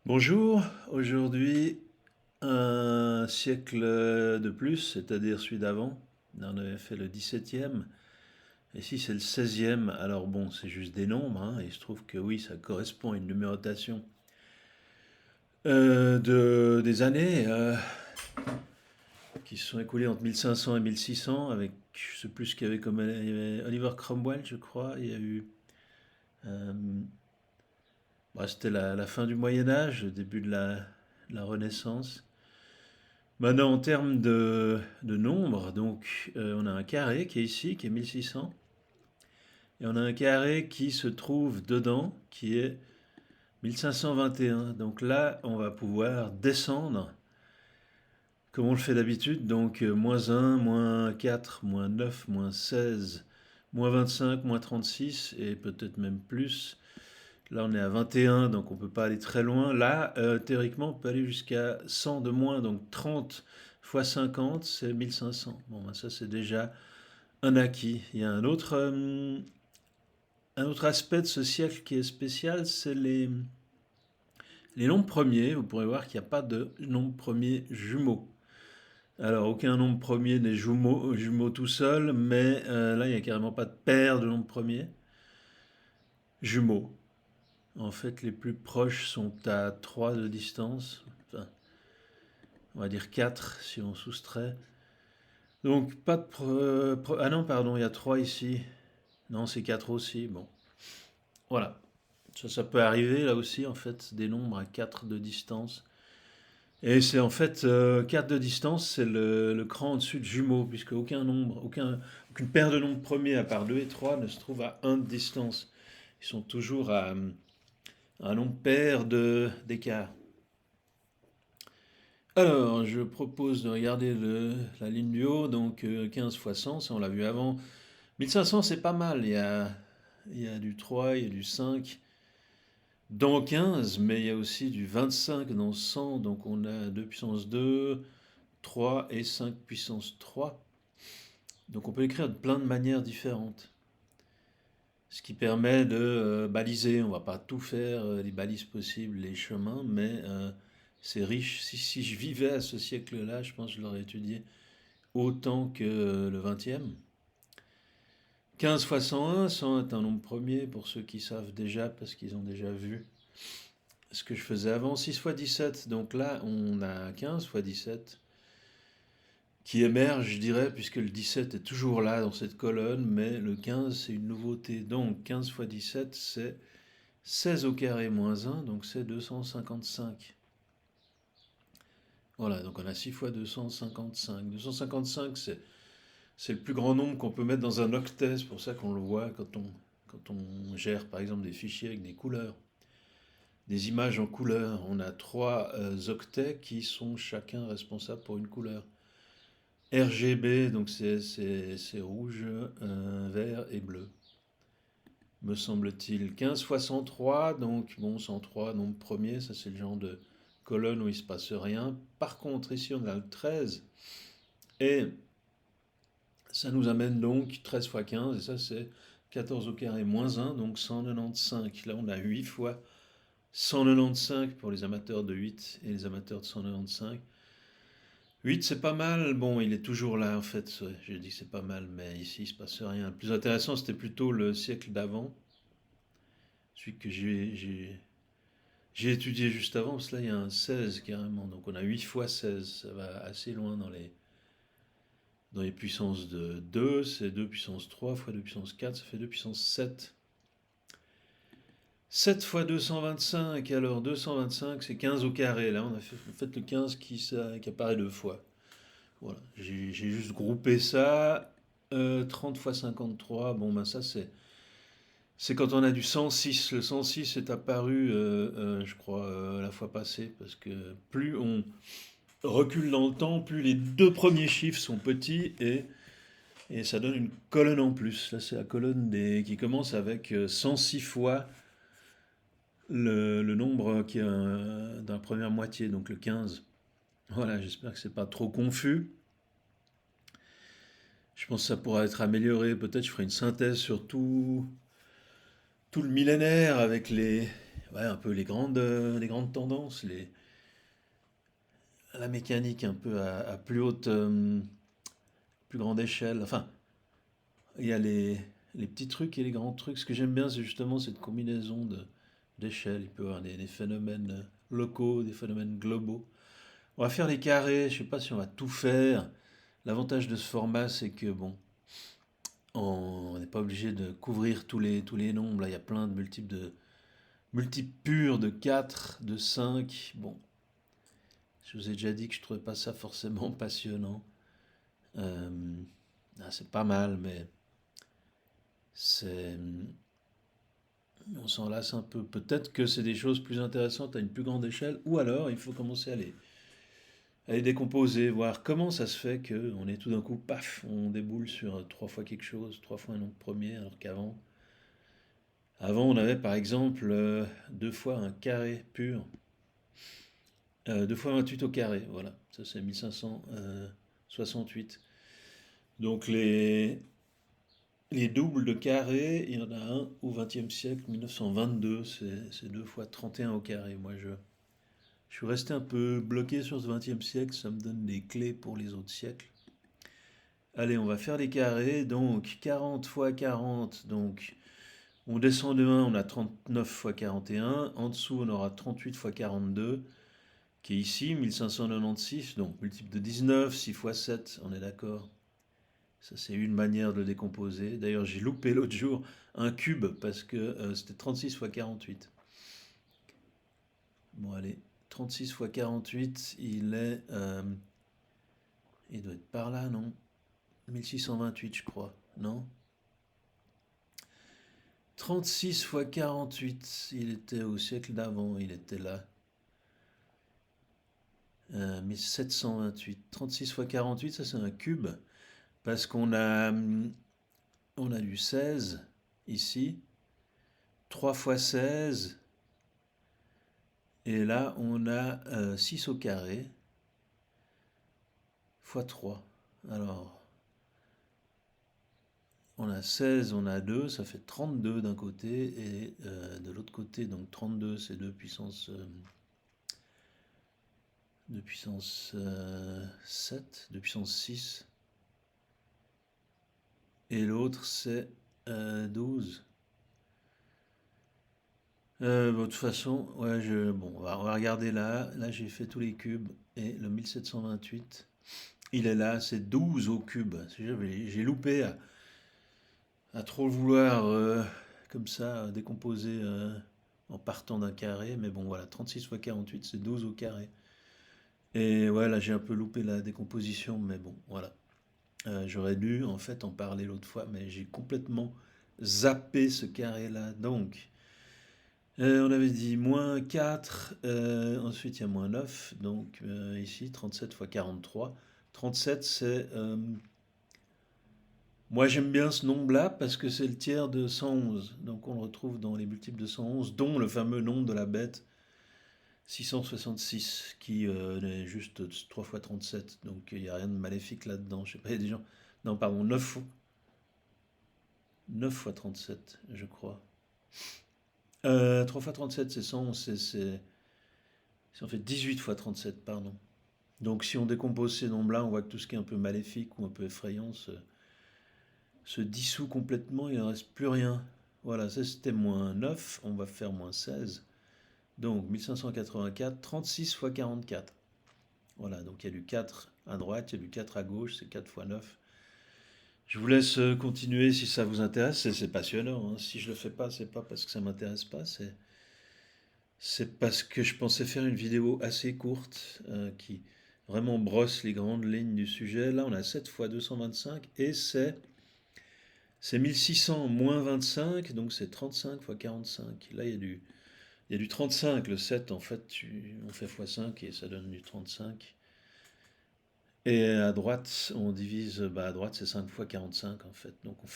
Bonjour, aujourd'hui un siècle de plus, c'est-à-dire celui d'avant. On avait fait le 17e, et ici c'est le 16e. Alors bon, c'est juste des nombres, hein, et il se trouve que oui, ça correspond à une numérotation des années qui se sont écoulées entre 1500 et 1600, avec, je sais plus ce qu'il y avait comme, il y avait Oliver Cromwell, je crois, il y a eu... euh, bah, c'était la fin du Moyen Âge, le début de la Renaissance. Maintenant, en termes de nombre, donc on a un carré qui est ici, qui est 1600, et on a un carré qui se trouve dedans, qui est 1521. Donc là, on va pouvoir descendre, comme on le fait d'habitude, donc moins 1, moins 4, moins 9, moins 16, moins 25, moins 36, et peut-être même plus. Là, on est à 21, donc on ne peut pas aller très loin. Là, théoriquement, on peut aller jusqu'à 100 de moins, donc 30 fois 50, c'est 1500. Bon, ben ça, c'est déjà un acquis. Il y a un autre aspect de ce siècle qui est spécial, c'est les nombres premiers. Vous pourrez voir qu'il n'y a pas de nombre premier jumeau. Alors, aucun nombre premier n'est jumeau tout seul, mais là, il n'y a carrément pas de paire de nombres premiers jumeaux. En fait, les plus proches sont à 3 de distance. Enfin, on va dire 4 si on soustrait. Donc, pas de... ah non, pardon, il y a 3 ici. Non, c'est 4 aussi. Bon, voilà. Ça peut arriver là aussi, en fait, des nombres à 4 de distance. Et c'est en fait 4 de distance, c'est le cran au-dessus de jumeaux, puisque aucune paire de nombres premiers, à part 2 et 3 ne se trouve à 1 de distance. Ils sont toujours à un nombre pair d'écart. Alors, je propose de regarder la ligne du haut, donc 15 fois 100, ça on l'a vu avant. 1500, c'est pas mal, il y a du 3, il y a du 5 dans 15, mais il y a aussi du 25 dans 100, donc on a 2 puissance 2, 3 et 5 puissance 3. Donc on peut écrire de plein de manières différentes, ce qui permet de baliser. On va pas tout faire, les balises possibles, les chemins, mais c'est riche. Si je vivais à ce siècle-là, je pense que je l'aurais étudié autant que le 20e. 15 fois 101, 100 est un nombre premier pour ceux qui savent déjà, parce qu'ils ont déjà vu ce que je faisais avant. 6 fois 17, donc là on a 15 fois 17 qui émerge, je dirais, puisque le 17 est toujours là dans cette colonne, mais le 15 c'est une nouveauté. Donc 15 fois 17 c'est 16 au carré moins 1, donc c'est 255. Voilà, donc on a 6 fois 255. 255 c'est le plus grand nombre qu'on peut mettre dans un octet, c'est pour ça qu'on le voit quand on gère par exemple des fichiers avec des couleurs, des images en couleur. On a trois octets qui sont chacun responsables pour une couleur. RGB, donc c'est rouge, vert et bleu, me semble-t-il. 15 fois 103, donc bon, 103, nombre premier, ça c'est le genre de colonne où il ne se passe rien. Par contre, ici on a le 13, et ça nous amène donc 13 fois 15, et ça c'est 14 au carré moins 1, donc 195. Là on a 8 fois 195 pour les amateurs de 8 et les amateurs de 195. 8 c'est pas mal, bon il est toujours là en fait, ouais, j'ai dit c'est pas mal, mais ici il se passe rien. Le plus intéressant c'était plutôt le siècle d'avant, celui que j'ai étudié juste avant, parce que là il y a un 16 carrément, donc on a 8 fois 16, ça va assez loin dans les puissances de 2, c'est 2 puissance 3 fois 2 puissance 4, ça fait 2 puissance 7. 7 fois 225, alors 225 c'est 15 au carré, là on a fait le 15 qui apparaît deux fois. Voilà, j'ai juste groupé ça. 30 fois 53, bon ben ça c'est quand on a du 106. Le 106 est apparu, je crois, la fois passée, parce que plus on recule dans le temps, plus les deux premiers chiffres sont petits, et ça donne une colonne en plus. Là c'est la colonne qui commence avec 106 fois le nombre qui est d'un première moitié, donc le 15. Voilà, j'espère que c'est pas trop confus. Je pense que ça pourra être amélioré. Peut-être je ferai une synthèse sur tout le millénaire avec ouais, un peu les grandes tendances, la mécanique un peu à plus haute, plus grande échelle. Enfin, il y a les petits trucs et les grands trucs. Ce que j'aime bien, c'est justement cette combinaison d'échelles. Il peut y avoir des phénomènes locaux, des phénomènes globaux. On va faire les carrés, je sais pas si on va tout faire. L'avantage de ce format, c'est que bon, on n'est pas obligé de couvrir tous les nombres. Là, il y a plein de multiples purs de 4, de 5. Bon, je vous ai déjà dit que je trouvais pas ça forcément passionnant. Euh, c'est pas mal, mais c'est, on s'en lasse un peu. Peut-être que c'est des choses plus intéressantes à une plus grande échelle, ou alors il faut commencer à les décomposer, voir comment ça se fait qu'on est tout d'un coup, paf, on déboule sur trois fois quelque chose, trois fois un nombre premier, alors avant on avait par exemple deux fois un carré pur, deux fois 28 au carré, voilà, ça c'est 1568. Donc les doubles de carré, il y en a un au XXe siècle, 1922, c'est deux fois 31 au carré. Je suis resté un peu bloqué sur ce XXe siècle, ça me donne des clés pour les autres siècles. Allez, on va faire les carrés, donc 40 fois 40, donc on descend de 1, on a 39 fois 41, en dessous on aura 38 fois 42, qui est ici, 1596, donc multiple de 19, 6 fois 7, on est d'accord. Ça, c'est une manière de le décomposer. D'ailleurs, j'ai loupé l'autre jour un cube parce que c'était 36 fois 48. Bon, allez, 36 fois 48, il doit être par là, non? 1628, je crois, non? 36 fois 48, il était au siècle d'avant, il était là. 1728. 36 fois 48, ça c'est un cube, parce on a du 16 ici, 3 fois 16, et là on a 6 au carré, fois 3. Alors, on a 16, on a 2, ça fait 32 d'un côté, et de l'autre côté, donc 32 c'est 2 puissance 7, 2 puissance 6, et l'autre c'est 12. Bon, de toute façon, ouais, bon, on va regarder là. Là, j'ai fait tous les cubes, et le 1728, il est là, c'est 12 au cube. J'ai loupé à trop vouloir, comme ça, décomposer en partant d'un carré, mais bon, voilà, 36 fois 48, c'est 12 au carré. Et ouais, là, j'ai un peu loupé la décomposition, mais bon, voilà. J'aurais dû, en fait, en parler l'autre fois, mais j'ai complètement zappé ce carré-là. Donc, on avait dit moins 4, ensuite il y a moins 9, donc ici 37 fois 43. 37, c'est... moi j'aime bien ce nombre-là parce que c'est le tiers de 111, donc on le retrouve dans les multiples de 111, dont le fameux nombre de la bête 666, qui est juste 3 fois 37, donc il n'y a rien de maléfique là-dedans. Je sais pas, il y a des gens... Non, pardon, 9 fois 37, je crois. 3 fois 37, c'est 111, c'est en fait 18 fois 37, pardon. Donc si on décompose ces nombres-là, on voit que tout ce qui est un peu maléfique ou un peu effrayant se dissout complètement, il ne reste plus rien. Voilà, ça c'était moins 9, on va faire moins 16. Donc 1584, 36 fois 44. Voilà, donc il y a du 4 à droite, il y a du 4 à gauche, c'est 4 fois 9. Je vous laisse continuer si ça vous intéresse, c'est passionnant, hein. Si je le fais pas, c'est pas parce que ça m'intéresse pas, c'est parce que je pensais faire une vidéo assez courte qui vraiment brosse les grandes lignes du sujet. Là, on a 7 fois 225 et c'est 1600 moins 25, donc c'est 35 fois 45. Là, il y a du 35. Le 7, en fait, on fait fois 5 et ça donne du 35. Et à droite, on divise, à droite, c'est 5 fois 45, en fait. Donc on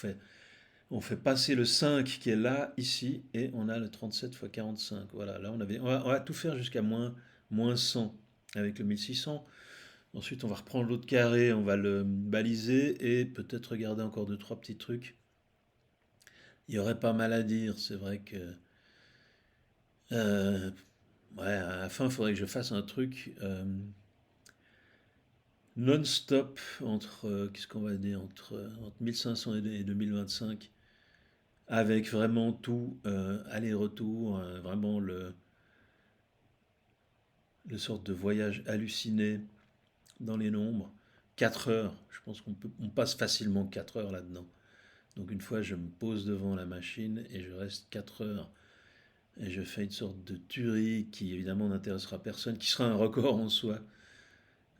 fait passer le 5 qui est là, ici, et on a le 37 fois 45. Voilà, là on va tout faire jusqu'à moins 100 avec le 1600. Ensuite, on va reprendre l'autre carré, on va le baliser et peut-être regarder encore deux, trois petits trucs. Il y aurait pas mal à dire, c'est vrai que Euh, ouais, à la fin, il faudrait que je fasse un truc non-stop entre, qu'est-ce qu'on va dire, entre 1500 et 2025, avec vraiment tout, aller-retour, vraiment le sorte de voyage halluciné dans les nombres. 4 heures, je pense on passe facilement 4 heures là-dedans. Donc une fois, je me pose devant la machine et je reste 4 heures. Et je fais une sorte de tuerie qui évidemment n'intéressera personne, qui sera un record en soi,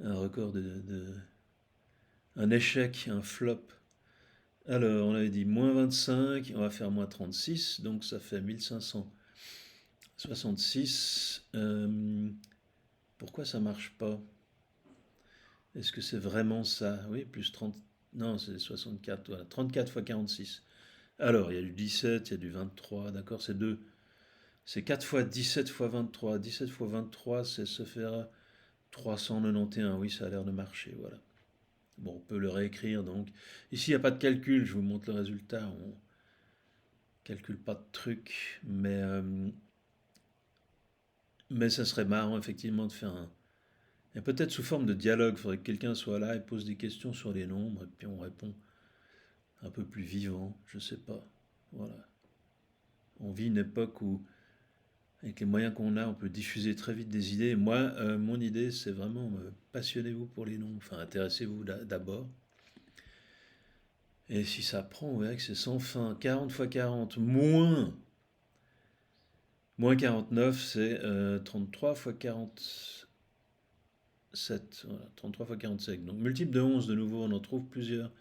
un record un échec, un flop. Alors, on avait dit moins 25, on va faire moins 36, donc ça fait 1566. Pourquoi ça marche pas? Est-ce que c'est vraiment ça? Oui, plus 30. Non, c'est 64, voilà. 34 fois 46. Alors, il y a du 17, il y a du 23, d'accord, c'est 2. C'est 4 fois 17 fois 23. 17 fois 23, ça fera 391. Oui, ça a l'air de marcher, voilà. Bon, on peut le réécrire donc. Ici, il n'y a pas de calcul, je vous montre le résultat. On calcule pas de truc, mais ça serait marrant effectivement de faire un. Et peut-être sous forme de dialogue, il faudrait que quelqu'un soit là et pose des questions sur les nombres, et puis on répond un peu plus vivant, je sais pas. Voilà. On vit une époque où, avec les moyens qu'on a, on peut diffuser très vite des idées. Et moi, mon idée, c'est vraiment passionnez-vous pour les nombres, enfin intéressez-vous d'abord. Et si ça prend, on verra que c'est sans fin. 40 fois 40 moins 49, c'est 33 fois 47. Voilà, 33 fois 47. Donc multiple de 11, de nouveau, on en trouve plusieurs.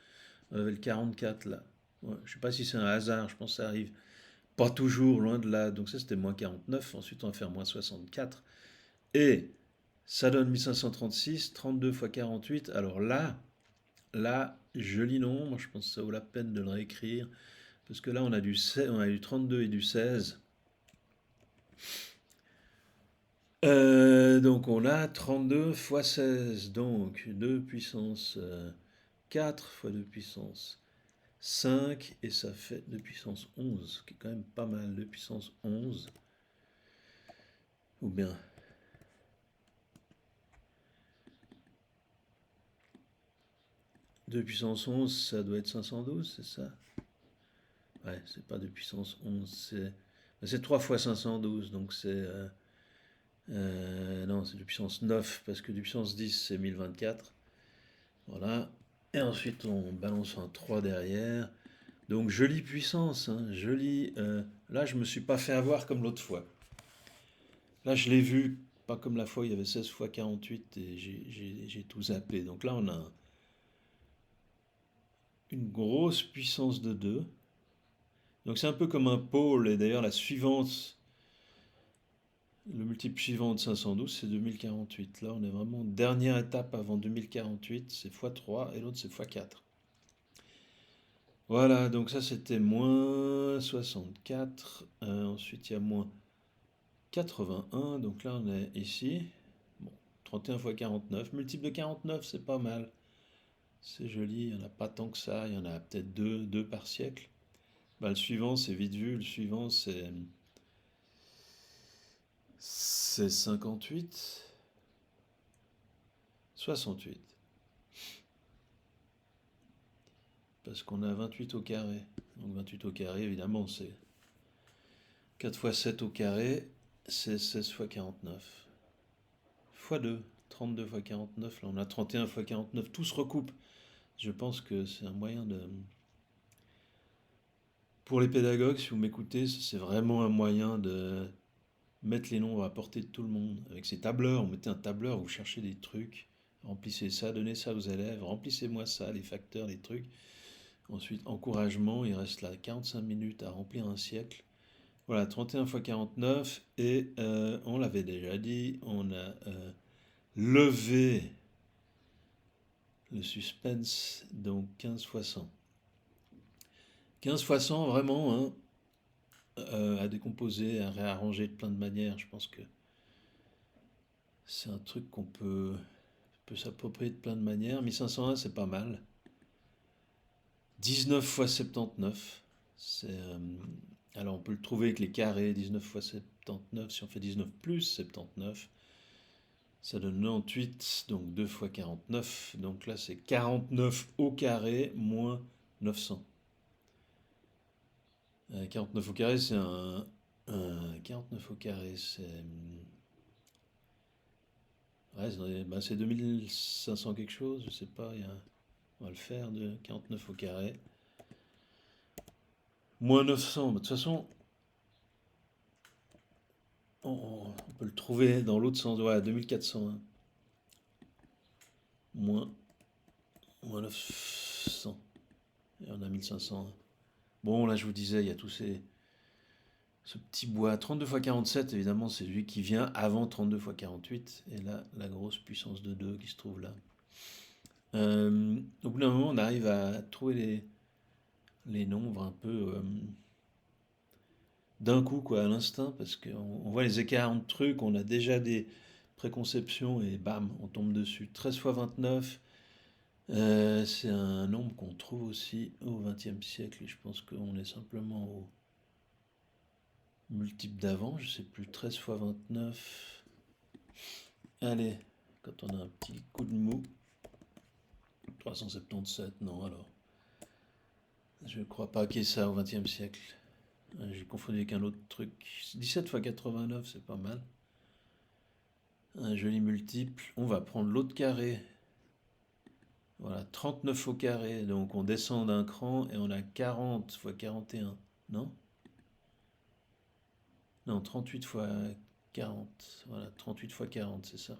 On avait le 44 là. Ouais, je ne sais pas si c'est un hasard, je pense que ça arrive pas toujours, loin de là. Donc ça, c'était moins 49. Ensuite, on va faire moins 64. Et ça donne 1536, 32 fois 48. Alors là, joli nombre, je pense que ça vaut la peine de le réécrire. Parce que là, on a du 32 et du 16. Donc on a 32 fois 16, donc 2 puissance 4 fois 2 puissance 5, et ça fait 2 puissance 11, ce qui est quand même pas mal, 2 puissance 11, ou bien 2 puissance 11, ça doit être 512, c'est ça? Ouais, c'est pas 2 puissance 11, c'est 3 fois 512, donc non, c'est 2 puissance 9, parce que 2 puissance 10, c'est 1024. Voilà. Et ensuite, on balance un 3 derrière. Donc, jolie puissance, hein, jolie. Là, je me suis pas fait avoir comme l'autre fois. Là, je l'ai vu, pas comme la fois, il y avait 16 fois 48 et j'ai tout zappé. Donc là, on a une grosse puissance de 2. Donc, c'est un peu comme un pôle. Et d'ailleurs, la suivante, le multiple suivant de 512, c'est 2048. Là, on est vraiment dernière étape avant 2048. C'est x3 et l'autre, c'est x4. Voilà, donc ça c'était moins 64. Ensuite il y a moins 81. Donc là on est ici. Bon, 31 fois 49. Multiple de 49, c'est pas mal. C'est joli, il n'y en a pas tant que ça. Il y en a peut-être deux par siècle. Bah, le suivant, c'est vite vu. Le suivant, c'est 58. 68. Parce qu'on a 28 au carré. Donc 28 au carré, évidemment, c'est 4 fois 7 au carré. C'est 16 fois 49. Fois 2, 32 fois 49, là on a 31 fois 49, tout se recoupe. Je pense que c'est un moyen de. Pour les pédagogues, si vous m'écoutez, c'est vraiment un moyen de mettre les nombres à portée de tout le monde. Avec ces tableurs, vous mettez un tableur, vous cherchez des trucs, remplissez ça, donnez ça aux élèves, remplissez-moi ça, les facteurs, les trucs. Ensuite, encouragement, il reste là 45 minutes à remplir un siècle. Voilà, 31 fois 49, et on l'avait déjà dit, on a levé le suspense, donc 15 fois 100. 15 fois 100, vraiment, hein, à décomposer, à réarranger de plein de manières. Je pense que c'est un truc qu'on peut s'approprier de plein de manières. 1501, c'est pas mal. 19 fois 79, alors on peut le trouver avec les carrés. 19 fois 79. Si on fait 19 plus 79, ça donne 98, donc 2 fois 49. Donc là, c'est 49 au carré moins 900. 49 au carré, c'est 49 au carré, c'est... Ouais, c'est 2500 quelque chose, je sais pas. On va le faire de 49 au carré. Moins 900, de toute façon, on peut le trouver dans l'autre sens. Ouais, 2401. Moins 900. Et on a 1501. Bon, là, je vous disais, il y a ce petit bois. 32 fois 47, évidemment, c'est celui qui vient avant 32 fois 48. Et là, la grosse puissance de 2 qui se trouve là. Au bout d'un moment, on arrive à trouver les nombres un peu d'un coup, quoi, à l'instinct, parce qu'on voit les écarts entre trucs, on a déjà des préconceptions et bam, on tombe dessus. 13 fois 29, c'est un nombre qu'on trouve aussi au XXe siècle, et je pense qu'on est simplement au multiple d'avant, je sais plus, 13 fois 29. Allez, quand on a un petit coup de mou, 377, non alors. Je ne crois pas qu'il y ait ça au XXe siècle. J'ai confondu avec un autre truc. 17 fois 89, c'est pas mal. Un joli multiple. On va prendre l'autre carré. Voilà, 39 au carré. Donc on descend d'un cran et on a 40 fois 41. Non? Non, 38 fois 40. Voilà, 38 fois 40, c'est ça.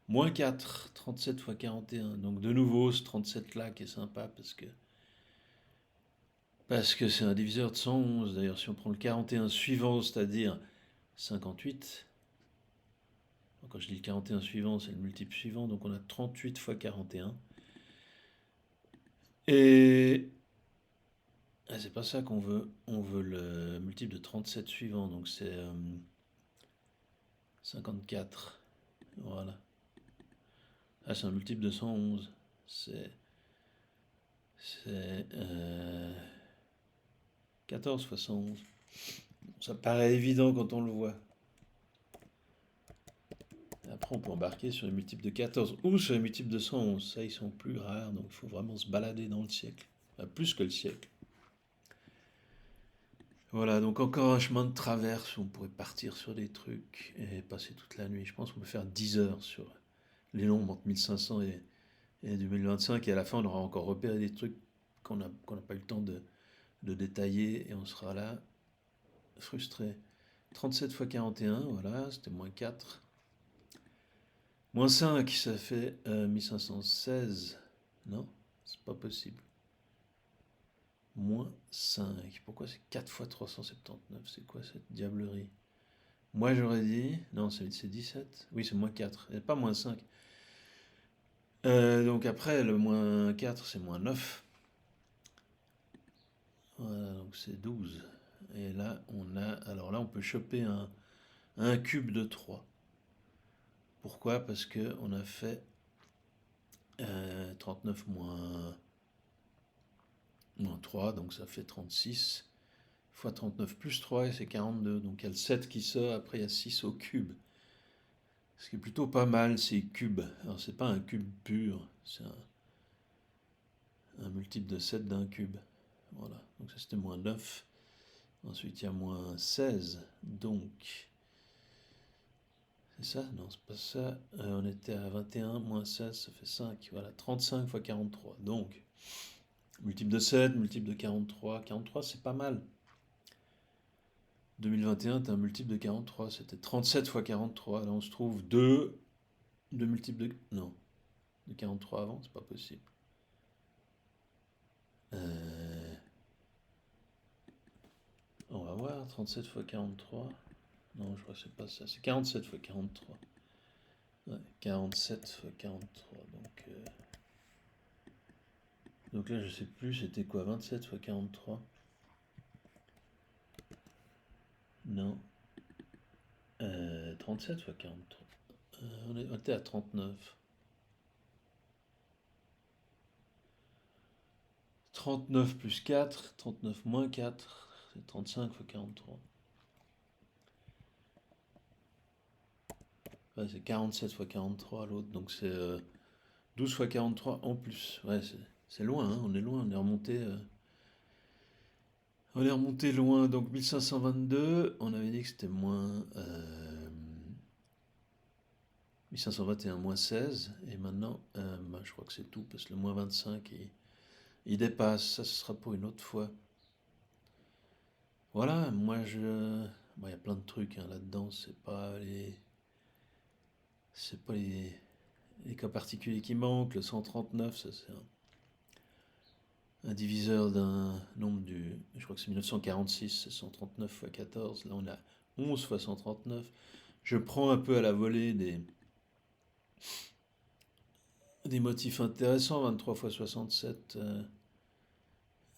Moins 4, 37 fois 41. Donc de nouveau, ce 37 là qui est sympa parce que c'est un diviseur de 111. D'ailleurs, si on prend le 41 suivant, c'est-à-dire 58, quand je dis le 41 suivant, c'est le multiple suivant, donc on a 38 fois 41. Et c'est pas ça qu'on veut. On veut le multiple de 37 suivant, donc c'est 54. Voilà. Ah, c'est un multiple de 111. C'est 14 fois 111. Ça paraît évident quand on le voit. Après, on peut embarquer sur les multiples de 14 ou sur les multiples de 111. Ça, ils sont plus rares, donc il faut vraiment se balader dans le siècle. Enfin, plus que le siècle. Voilà, donc encore un chemin de traverse où on pourrait partir sur des trucs et passer toute la nuit. Je pense qu'on peut faire 10 heures sur les nombres entre 1500 et 2025 et à la fin on aura encore repéré des trucs qu'on n'a pas eu le temps de détailler et on sera là frustré. 37 fois 41, voilà, c'était moins 4. Moins 5, ça fait 1516. Non, c'est pas possible. Moins 5. Pourquoi c'est 4 fois 379? C'est quoi cette diablerie? Moi j'aurais dit... Non, c'est 17. Oui, c'est moins 4. Et pas moins 5. Donc après, le moins 4, c'est moins 9. Voilà, donc c'est 12. Et là, on a... Alors là, on peut choper un cube de 3. Pourquoi? Parce qu'on a fait 39 moins 3, donc ça fait 36. Fois 39 plus 3, c'est 42. Donc il y a le 7 qui sort, après il y a 6 au cube. Ce qui est plutôt pas mal, c'est cube. Alors c'est pas un cube pur, c'est un multiple de 7 d'un cube. Voilà, donc ça c'était moins 9. Ensuite il y a moins 16, donc... C'est ça? Non, c'est pas ça. On était à 21, moins 16, ça fait 5. Voilà, 35 fois 43. Donc, multiple de 7, multiple de 43. 43, c'est pas mal. 2021, t'as un multiple de 43. C'était 37 fois 43. Là, on se trouve 2 multiples de... Non, de 43 avant, c'est pas possible. On va voir, 37 fois 43. Non, je crois que c'est pas ça. C'est 47 fois 43. Ouais, 47 fois 43. Donc là, je sais plus, c'était quoi, 27 fois 43? Non. 37 fois 43. On était à 39. 39 plus 4, 39 moins 4, c'est 35 fois 43. Ouais, c'est 47 fois 43 l'autre, donc c'est 12 fois 43 en plus. Ouais, c'est loin, hein, on est loin, on est remonté loin. Donc 1522, on avait dit que c'était moins 1521 moins 16, et maintenant, bah, je crois que c'est tout, parce que le moins 25, il dépasse, ça ce sera pour une autre fois. Voilà, il y a plein de trucs, hein, là-dedans, c'est pas les cas particuliers qui manquent. Le 139, ça c'est un diviseur d'un nombre je crois que c'est 1946, c'est 139 fois 14, là on a 11 fois 139. Je prends un peu à la volée des motifs intéressants, 23 fois 67,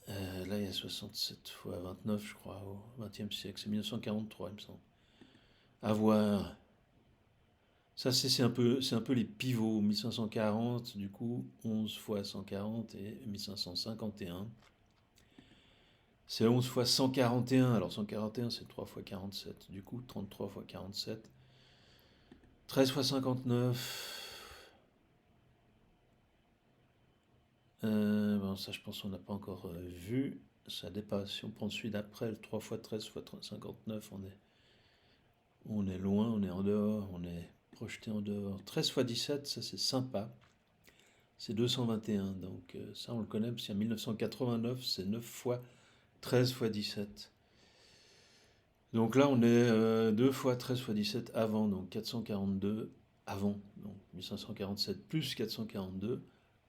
là il y a 67 fois 29 je crois, au XXe siècle, c'est 1943 il me semble. À voir. Ça c'est un peu les pivots, 1540 du coup, 11 fois 140 et 1551. C'est 11 fois 141, alors 141 c'est 3 fois 47, du coup 33 fois 47. 13 fois 59. Bon, ça je pense qu'on n'a pas encore vu. Ça dépasse. Si on prend celui d'après, le 3 fois 13 fois 59, on est loin, on est en dehors, on est projeté en dehors. 13 fois 17, ça c'est sympa. C'est 221. Donc ça on le connaît parce qu'en 1989, c'est 9 fois 13 fois 17. Donc là, on est 2 fois 13 fois 17 avant, donc 442 avant, donc 1547 plus 442,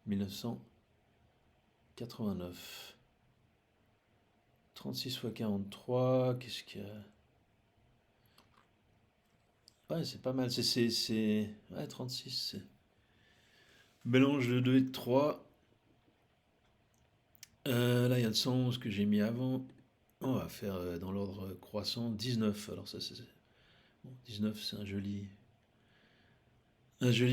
1989. 36 fois 43, qu'est-ce qu'il y a? Ouais, c'est pas mal, Ouais, 36, c'est... Mélange de 2 et de 3. Là, il y a le 111 que j'ai mis avant. On va faire dans l'ordre croissant 19. Alors ça, bon, 19, c'est un joli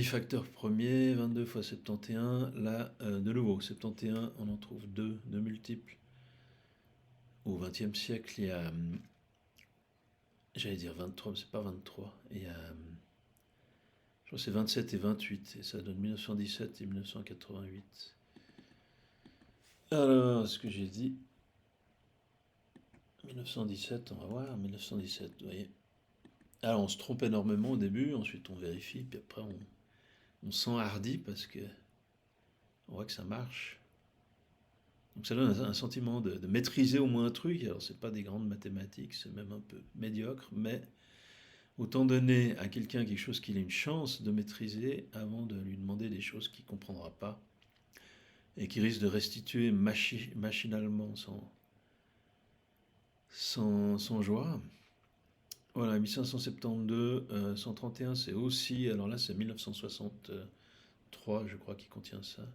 facteur premier, 22 fois 71. Là, de nouveau, 71, on en trouve deux multiples. Au XXe siècle, il y a, j'allais dire 23, mais c'est pas 23. Il y a, je crois que c'est 27 et 28, et ça donne 1917 et 1988. Alors, ce que j'ai dit, 1917, on va voir, 1917, vous voyez. Alors, on se trompe énormément au début, ensuite on vérifie, puis après on s'enhardit parce que on voit que ça marche. Donc ça donne un sentiment de maîtriser au moins un truc. Alors c'est pas des grandes mathématiques, c'est même un peu médiocre, mais autant donner à quelqu'un quelque chose qu'il ait une chance de maîtriser avant de lui demander des choses qu'il ne comprendra pas et qui risque de restituer machinalement sans joie. Voilà, 1572, 131, c'est aussi, alors là c'est 1963, je crois, qui contient ça,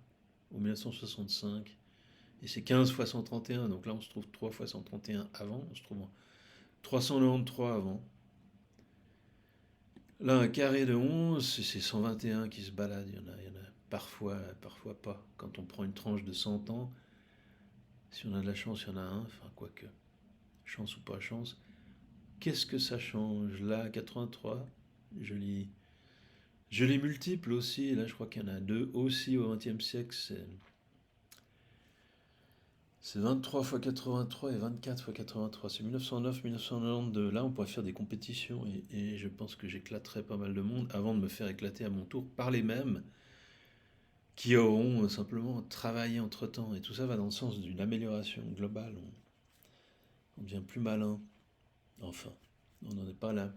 ou 1965. Et c'est 15 fois 131, donc là on se trouve 3 fois 131 avant, on se trouve en 393 avant. Là, un carré de 11, c'est 121 qui se balade, il y en a parfois, parfois pas. Quand on prend une tranche de 100 ans, si on a de la chance, il y en a un, enfin quoique, chance ou pas chance. Qu'est-ce que ça change? Là, 83, je lis, je les multiple aussi, là je crois qu'il y en a deux aussi au XXe siècle, c'est 23 fois 83 et 24 fois 83. C'est 1909, 1992. Là, on pourrait faire des compétitions et je pense que j'éclaterai pas mal de monde avant de me faire éclater à mon tour par les mêmes qui auront simplement travaillé entre-temps. Et tout ça va dans le sens d'une amélioration globale. On devient plus malin. Enfin, on n'en est pas là.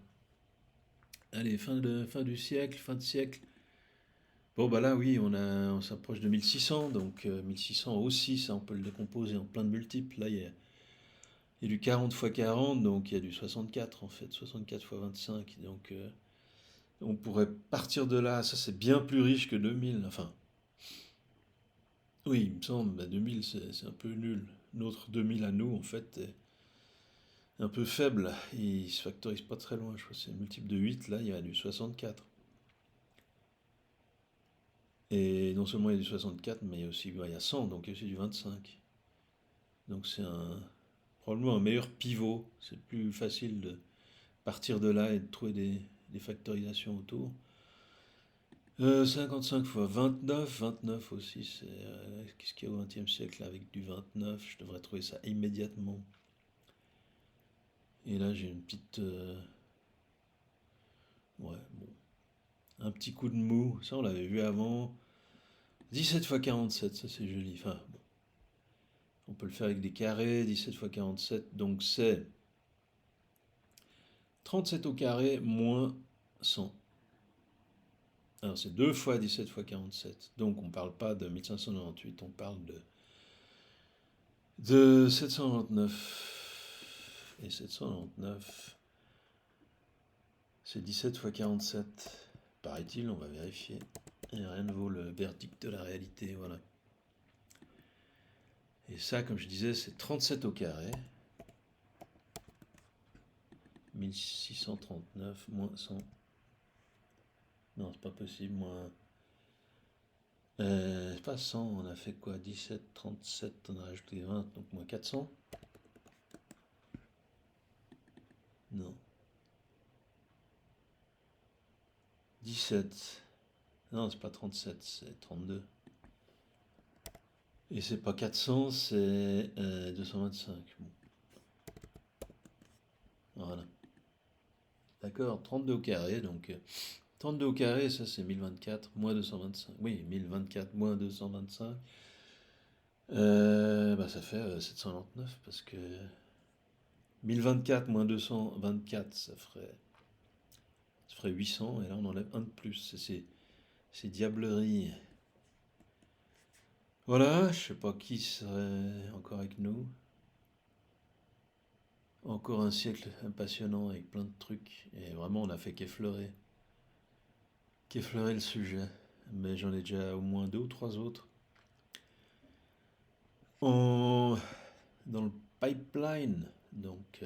Allez, fin du siècle, fin de siècle. Bon, bah là, oui, on s'approche de 1600. Donc, 1600 aussi, ça, on peut le décomposer en plein de multiples. Là, il y a du 40 fois 40, donc il y a du 64 en fait, 64 fois 25. Donc on pourrait partir de là, ça c'est bien plus riche que 2000. Enfin, oui, il me semble, 2000 c'est un peu nul. Notre 2000 à nous, en fait, est un peu faible. Il se factorise pas très loin, je crois que c'est multiple de 8, là il y a du 64. Et non seulement il y a du 64, mais il y a aussi il y a 100, donc il y a aussi du 25. Donc c'est probablement un meilleur pivot. C'est plus facile de partir de là et de trouver des factorisations autour. 55 fois 29, 29 aussi, c'est... qu'est-ce qu'il y a au XXe siècle avec du 29? Je devrais trouver ça immédiatement. Et là, j'ai une petite... ouais, bon. Un petit coup de mou, ça on l'avait vu avant. 17 fois 47, ça c'est joli. Enfin, bon. On peut le faire avec des carrés, 17 fois 47, donc c'est 37 au carré moins 100. Alors c'est 2 fois 17 fois 47. Donc on ne parle pas de 1598, on parle de 799. Et 799, c'est 17 fois 47. Paraît-il, on va vérifier. Et rien ne vaut le verdict de la réalité, voilà. Et ça, comme je disais, c'est 37 au carré. 1639 moins 100. Non, c'est pas possible, moins... c'est pas 100, on a fait quoi? 17, 37, on a rajouté 20, donc moins 400. Non. 17. Non, c'est pas 37, c'est 32. Et c'est pas 400, c'est 225. Bon. Voilà. D'accord, 32 au carré, donc 32 au carré, ça c'est 1024 moins 225. Oui, 1024 moins 225. Bah ça fait 799 parce que 1024 moins 224, ça ferait 800 et là on enlève un de plus. C'est diablerie. Voilà, je sais pas qui serait encore avec nous. Encore un siècle passionnant avec plein de trucs. Et vraiment, on a fait qu'effleurer le sujet. Mais j'en ai déjà au moins 2 ou 3 autres dans le pipeline. Donc,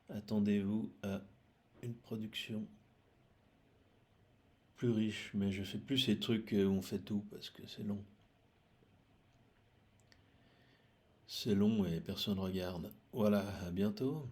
attendez-vous à une production plus riche. Mais je fais plus ces trucs où on fait tout parce que c'est long. C'est long et personne regarde. Voilà, à bientôt.